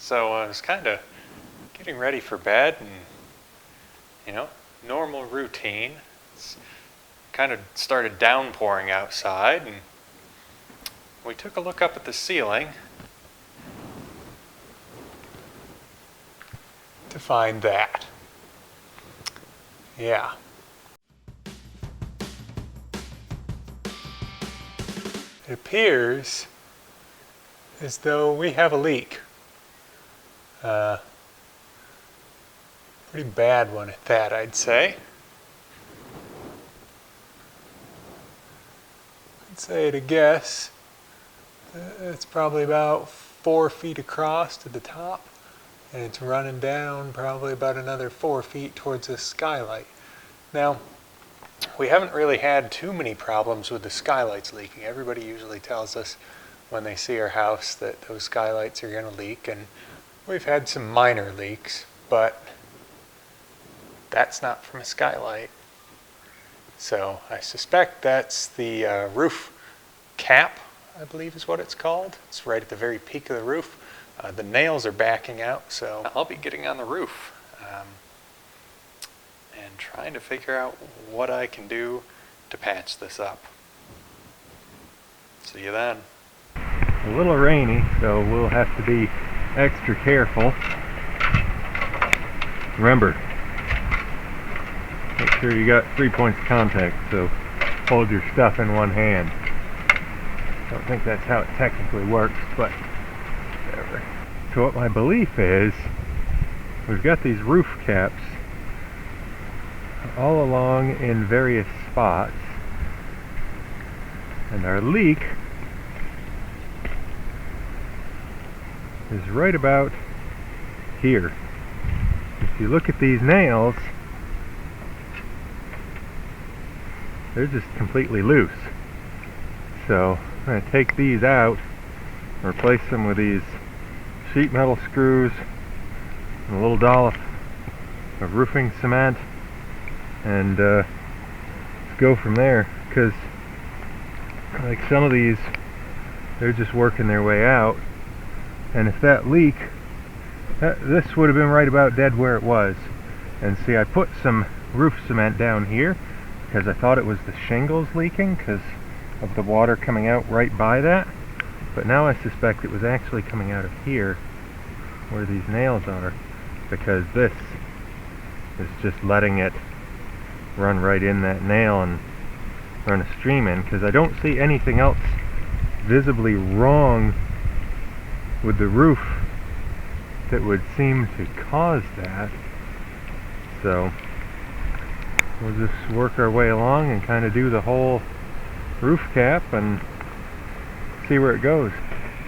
So I was kind of getting ready for bed and, normal routine. It's kind of started downpouring outside, and we took a look up at the ceiling to find that. Yeah. It appears as though we have a leak. Pretty bad one at that, I'd say. I'd say at a guess, it's probably about 4 feet across to the top, and it's running down probably about another 4 feet towards the skylight. Now, we haven't really had too many problems with the skylights leaking. Everybody usually tells us when they see our house that those skylights are going to leak, and we've had some minor leaks, but that's not from a skylight. So I suspect that's the roof cap, I believe is what it's called. It's right at the very peak of the roof. The nails are backing out, so I'll be getting on the roof and trying to figure out what I can do to patch this up. See you then. A little rainy, so we'll have to be extra careful. Remember, make sure you got 3 points of contact, so hold your stuff in one hand. Don't think that's how it technically works, but whatever. So what my belief is, we've got these roof caps all along in various spots, and our leak is right about here. If you look at these nails, they're just completely loose. So I'm going to take these out and replace them with these sheet metal screws and a little dollop of roofing cement, and let's go from there, because like some of these, they're just working their way out, and if that leak, this would have been right about dead where it was. And see, I put some roof cement down here because I thought it was the shingles leaking because of the water coming out right by that, but now I suspect it was actually coming out of here where these nails are, because this is just letting it run right in that nail and run a stream in, because I don't see anything else visibly wrong with the roof that would seem to cause that. So we'll just work our way along and kind of do the whole roof cap and see where it goes.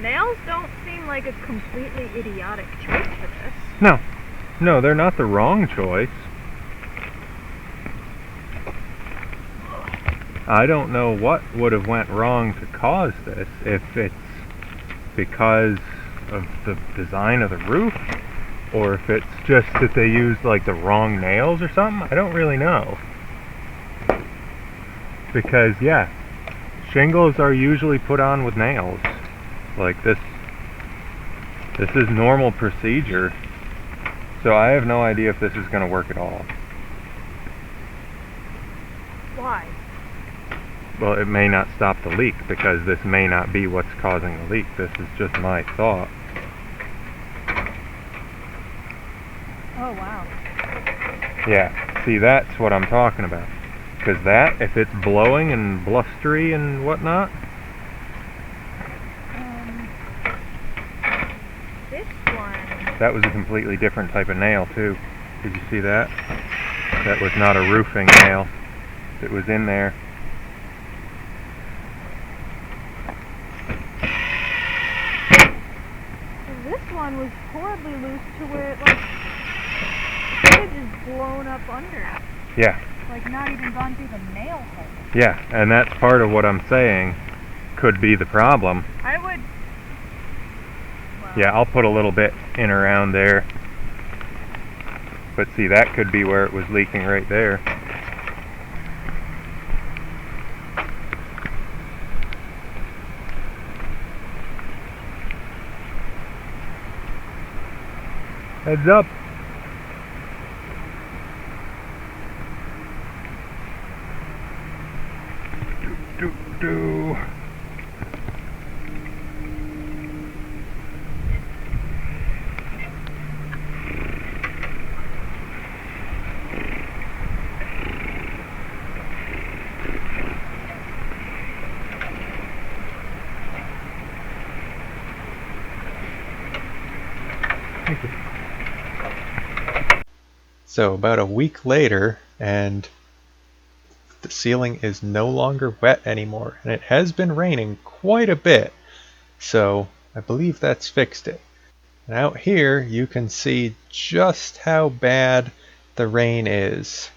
Nails don't seem like a completely idiotic choice for this. No, they're not the wrong choice. I don't know what would have went wrong to cause this, if it's because of the design of the roof, or if it's just that they used like the wrong nails or something. I don't really know, because yeah, shingles are usually put on with nails. Like this is normal procedure, so I have no idea if this is going to work at all. Why? Well, it may not stop the leak, because this may not be what's causing the leak. This is just my thought. Oh, wow. Yeah, see, that's what I'm talking about. Because that, if it's blowing and blustery and whatnot. This one. That was a completely different type of nail, too. Did you see that? That was not a roofing nail. It was in there. This one was horribly loose to where it, like, the edge is blown up under. Yeah. Like, not even gone through the nail hole. Yeah, and that's part of what I'm saying could be the problem. I would... Well, yeah, I'll put a little bit in around there. But see, that could be where it was leaking right there. Heads up. Do. Thank you. So about a week later, and the ceiling is no longer wet anymore, and it has been raining quite a bit, so I believe that's fixed it. And out here you can see just how bad the rain is,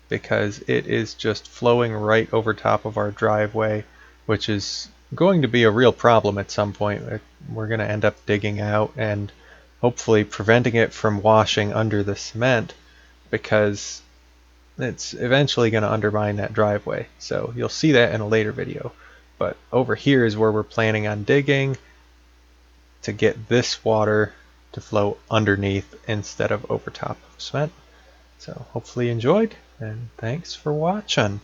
because it is just flowing right over top of our driveway, which is going to be a real problem at some point. We're going to end up digging out and hopefully preventing it from washing under the cement, because it's eventually going to undermine that driveway. So you'll see that in a later video. But over here is where we're planning on digging to get this water to flow underneath instead of over top of cement. So hopefully you enjoyed, and thanks for watching.